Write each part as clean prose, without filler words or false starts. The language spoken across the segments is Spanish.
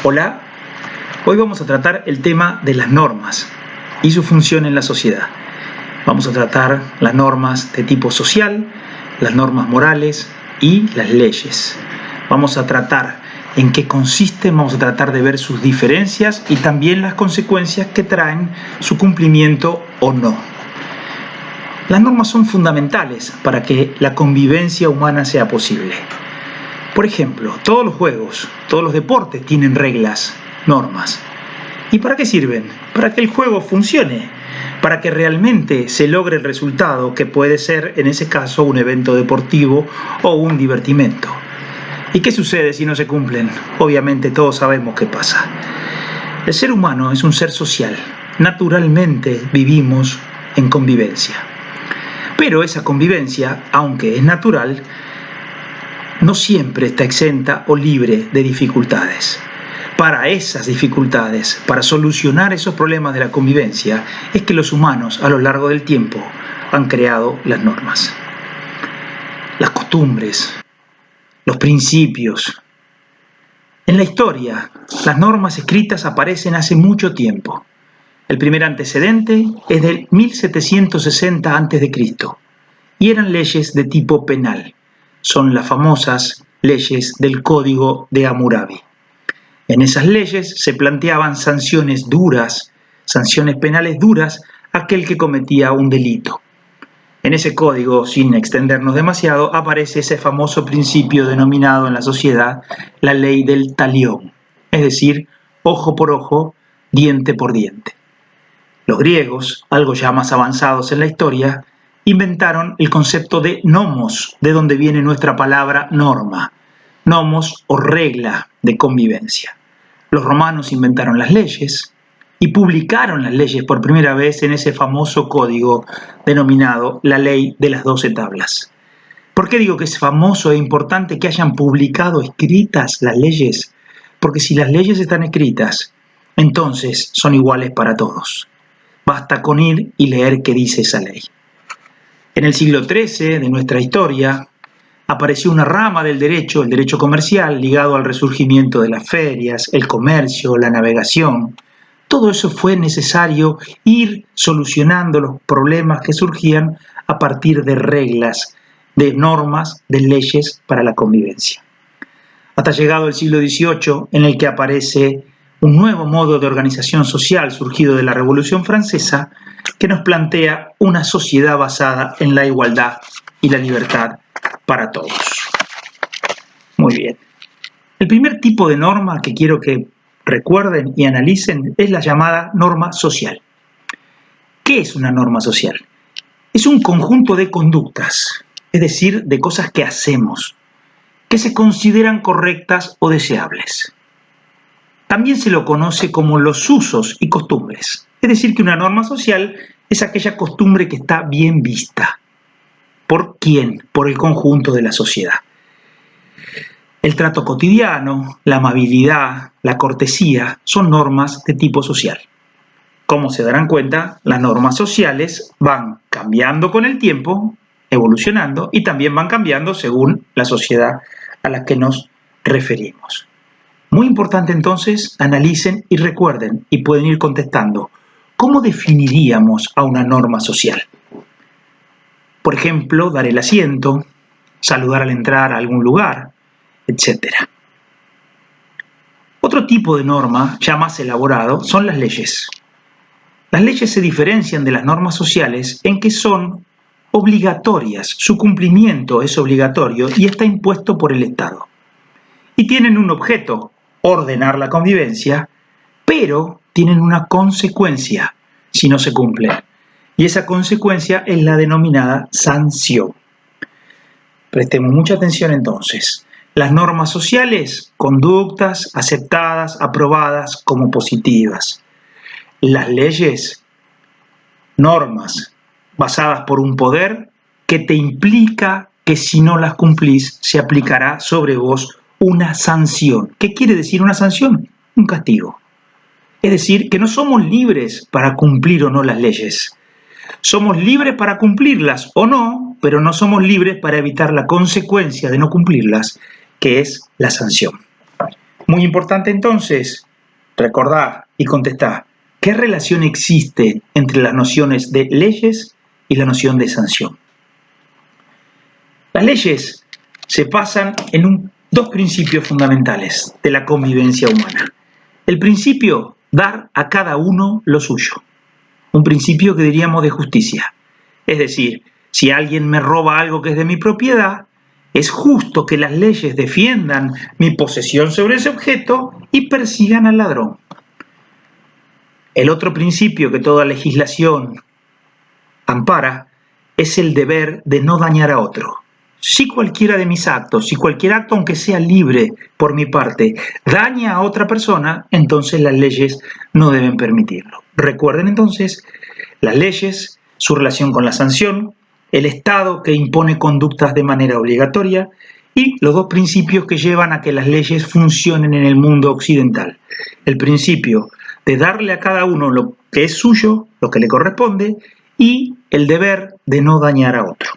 Hola, hoy vamos a tratar el tema de las normas y su función en la sociedad. Vamos a tratar las normas de tipo social, las normas morales y las leyes. Vamos a tratar en qué consisten, vamos a tratar de ver sus diferencias y también las consecuencias que traen su cumplimiento o no. Las normas son fundamentales para que la convivencia humana sea posible. Por ejemplo, todos los juegos, todos los deportes tienen reglas, normas. ¿Y para qué sirven? Para que el juego funcione, para que realmente se logre el resultado que puede ser, en ese caso, un evento deportivo o un divertimento. ¿Y qué sucede si no se cumplen? Obviamente todos sabemos qué pasa. El ser humano es un ser social. Naturalmente vivimos en convivencia. Pero esa convivencia, aunque es natural, no siempre está exenta o libre de dificultades. Para esas dificultades, para solucionar esos problemas de la convivencia, es que los humanos a lo largo del tiempo han creado las normas. Las costumbres, los principios. En la historia, las normas escritas aparecen hace mucho tiempo. El primer antecedente es del 1760 a.C. y eran leyes de tipo penal. Son las famosas leyes del Código de Hammurabi. En esas leyes se planteaban sanciones duras, sanciones penales duras a aquel que cometía un delito. En ese código, sin extendernos demasiado, aparece ese famoso principio denominado en la sociedad la ley del talión, es decir, ojo por ojo, diente por diente. Los griegos, algo ya más avanzados en la historia, inventaron el concepto de nomos, de donde viene nuestra palabra norma, nomos o regla de convivencia. Los romanos inventaron las leyes y publicaron las leyes por primera vez en ese famoso código denominado la ley de las 12 tablas. ¿Por qué digo que es famoso e importante que hayan publicado escritas las leyes? Porque si las leyes están escritas, entonces son iguales para todos. Basta con ir y leer qué dice esa ley. En el siglo XIII de nuestra historia apareció una rama del derecho, el derecho comercial, ligado al resurgimiento de las ferias, el comercio, la navegación. Todo eso fue necesario ir solucionando los problemas que surgían a partir de reglas, de normas, de leyes para la convivencia. Hasta llegado el siglo XVIII, en el que aparece un nuevo modo de organización social surgido de la Revolución Francesa que nos plantea una sociedad basada en la igualdad y la libertad para todos. Muy bien. El primer tipo de norma que quiero que recuerden y analicen es la llamada norma social. ¿Qué es una norma social? Es un conjunto de conductas, es decir, de cosas que hacemos, que se consideran correctas o deseables. También se lo conoce como los usos y costumbres. Es decir, que una norma social es aquella costumbre que está bien vista. ¿Por quién? Por el conjunto de la sociedad. El trato cotidiano, la amabilidad, la cortesía son normas de tipo social. Como se darán cuenta, las normas sociales van cambiando con el tiempo, evolucionando, y también van cambiando según la sociedad a la que nos referimos. Muy importante entonces, analicen y recuerden, y pueden ir contestando, ¿cómo definiríamos a una norma social? Por ejemplo, dar el asiento, saludar al entrar a algún lugar, etc. Otro tipo de norma, ya más elaborado, son las leyes. Las leyes se diferencian de las normas sociales en que son obligatorias, su cumplimiento es obligatorio y está impuesto por el Estado. Y tienen un objeto, ordenar la convivencia, pero tienen una consecuencia si no se cumplen. Y esa consecuencia es la denominada sanción. Prestemos mucha atención entonces. Las normas sociales, conductas aceptadas, aprobadas como positivas. Las leyes, normas basadas por un poder que te implica que si no las cumplís se aplicará sobre vos una sanción. ¿Qué quiere decir una sanción? Un castigo. Es decir, que no somos libres para cumplir o no las leyes. Somos libres para cumplirlas o no, pero no somos libres para evitar la consecuencia de no cumplirlas, que es la sanción. Muy importante entonces recordar y contestar qué relación existe entre las nociones de leyes y la noción de sanción. Las leyes se basan en dos principios fundamentales de la convivencia humana. El principio, dar a cada uno lo suyo. Un principio que diríamos de justicia. Es decir, si alguien me roba algo que es de mi propiedad, es justo que las leyes defiendan mi posesión sobre ese objeto y persigan al ladrón. El otro principio que toda legislación ampara es el deber de no dañar a otro. Si cualquiera de mis actos, si cualquier acto, aunque sea libre por mi parte, daña a otra persona, entonces las leyes no deben permitirlo. Recuerden entonces las leyes, su relación con la sanción, el Estado que impone conductas de manera obligatoria y los dos principios que llevan a que las leyes funcionen en el mundo occidental. El principio de darle a cada uno lo que es suyo, lo que le corresponde, y el deber de no dañar a otro.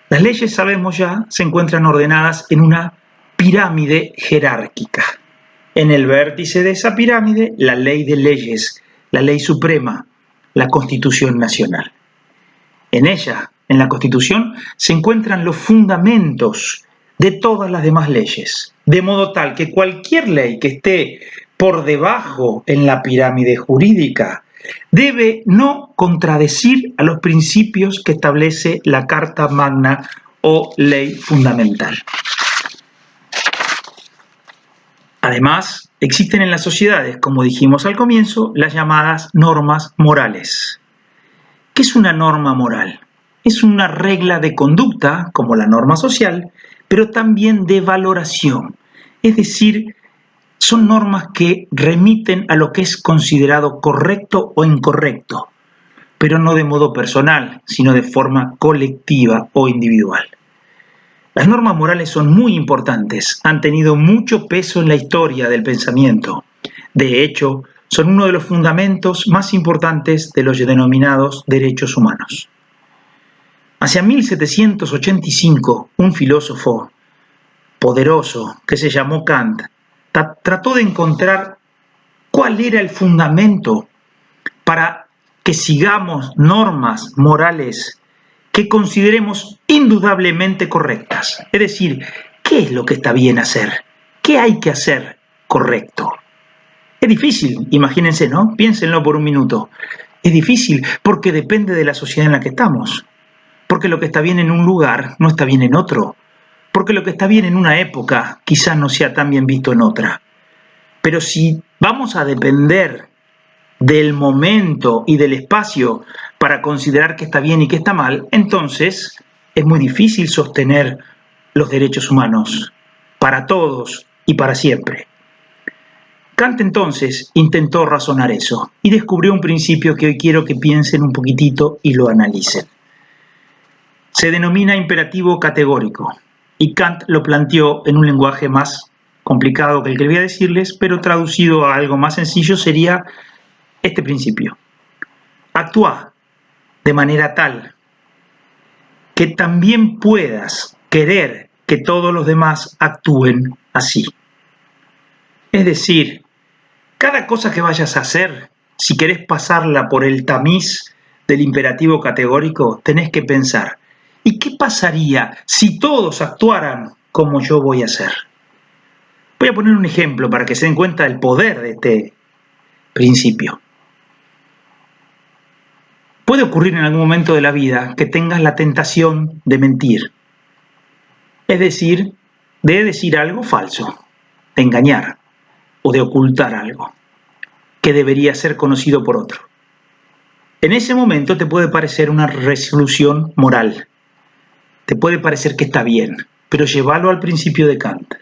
Las leyes, sabemos ya, se encuentran ordenadas en una pirámide jerárquica. En el vértice de esa pirámide, la ley de leyes, la ley suprema, la Constitución Nacional. En ella, en la Constitución, se encuentran los fundamentos de todas las demás leyes, de modo tal que cualquier ley que esté por debajo en la pirámide jurídica debe no contradecir a los principios que establece la Carta Magna o ley fundamental. Además, existen en las sociedades, como dijimos al comienzo, las llamadas normas morales. ¿Qué es una norma moral? Es una regla de conducta, como la norma social, pero también de valoración. Es decir, son normas que remiten a lo que es considerado correcto o incorrecto, pero no de modo personal, sino de forma colectiva o individual. Las normas morales son muy importantes, han tenido mucho peso en la historia del pensamiento. De hecho, son uno de los fundamentos más importantes de los denominados derechos humanos. Hacia 1785, un filósofo poderoso que se llamó Kant trató de encontrar cuál era el fundamento para que sigamos normas morales que consideremos indudablemente correctas. Es decir, ¿qué es lo que está bien hacer? ¿Qué hay que hacer correcto? Es difícil, imagínense, ¿no? Piénsenlo por un minuto. Es difícil porque depende de la sociedad en la que estamos. Porque lo que está bien en un lugar no está bien en otro. Porque lo que está bien en una época quizás no sea tan bien visto en otra. Pero si vamos a depender del momento y del espacio para considerar qué está bien y qué está mal, entonces es muy difícil sostener los derechos humanos para todos y para siempre. Kant entonces intentó razonar eso y descubrió un principio que hoy quiero que piensen un poquitito y lo analicen. Se denomina imperativo categórico y Kant lo planteó en un lenguaje más complicado que el que voy a decirles, pero traducido a algo más sencillo sería este principio. Actúa de manera tal que también puedas querer que todos los demás actúen así. Es decir, cada cosa que vayas a hacer, si querés pasarla por el tamiz del imperativo categórico, tenés que pensar, ¿y qué pasaría si todos actuaran como yo voy a hacer? Voy a poner un ejemplo para que se den cuenta del poder de este principio. Puede ocurrir en algún momento de la vida que tengas la tentación de mentir, es decir, de decir algo falso, de engañar o de ocultar algo que debería ser conocido por otro. En ese momento te puede parecer una resolución moral, te puede parecer que está bien, pero llévalo al principio de Kant.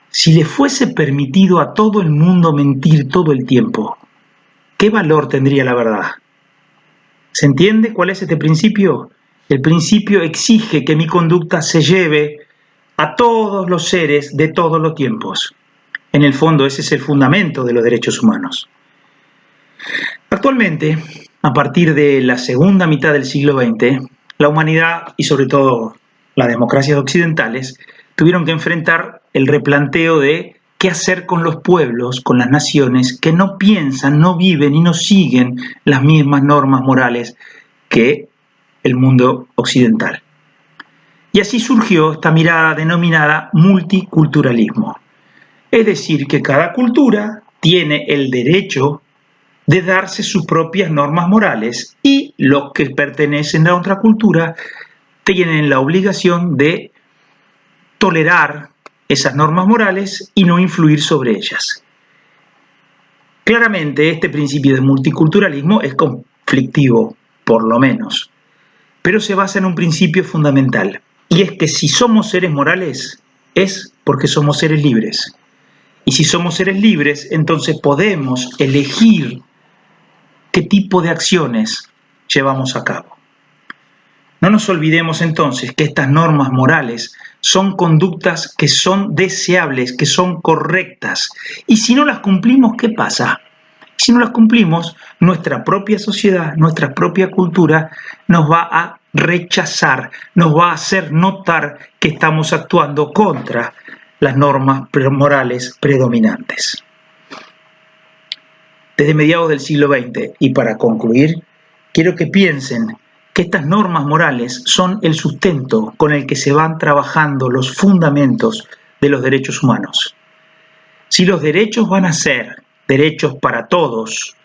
Si le fuese permitido a todo el mundo mentir todo el tiempo, ¿qué valor tendría la verdad? ¿Se entiende cuál es este principio? El principio exige que mi conducta se lleve a todos los seres de todos los tiempos. En el fondo, ese es el fundamento de los derechos humanos. Actualmente, a partir de la segunda mitad del siglo XX, la humanidad y sobre todo las democracias occidentales tuvieron que enfrentar el replanteo de qué hacer con los pueblos, con las naciones que no piensan, no viven y no siguen las mismas normas morales que el mundo occidental. Y así surgió esta mirada denominada multiculturalismo. Es decir, que cada cultura tiene el derecho de darse sus propias normas morales y los que pertenecen a otra cultura tienen la obligación de tolerar esas normas morales y no influir sobre ellas. Claramente este principio de multiculturalismo es conflictivo, por lo menos, pero se basa en un principio fundamental, y es que si somos seres morales es porque somos seres libres. Y si somos seres libres, entonces podemos elegir qué tipo de acciones llevamos a cabo. No nos olvidemos entonces que estas normas morales son conductas que son deseables, que son correctas. Y si no las cumplimos, ¿qué pasa? Si no las cumplimos, nuestra propia sociedad, nuestra propia cultura nos va a rechazar, nos va a hacer notar que estamos actuando contra las normas morales predominantes. Desde mediados del siglo XX, y para concluir, quiero que piensen que estas normas morales son el sustento con el que se van trabajando los fundamentos de los derechos humanos. Si los derechos van a ser derechos para todos,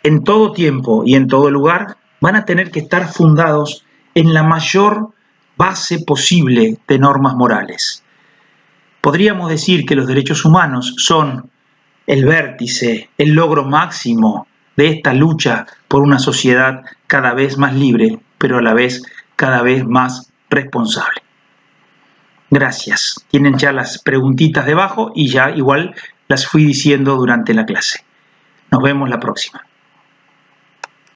en todo tiempo y en todo lugar, van a tener que estar fundados en la mayor base posible de normas morales. Podríamos decir que los derechos humanos son el vértice, el logro máximo de esta lucha por una sociedad cada vez más libre, pero a la vez cada vez más responsable. Gracias. Tienen ya las preguntitas debajo y ya igual las fui diciendo durante la clase. Nos vemos la próxima.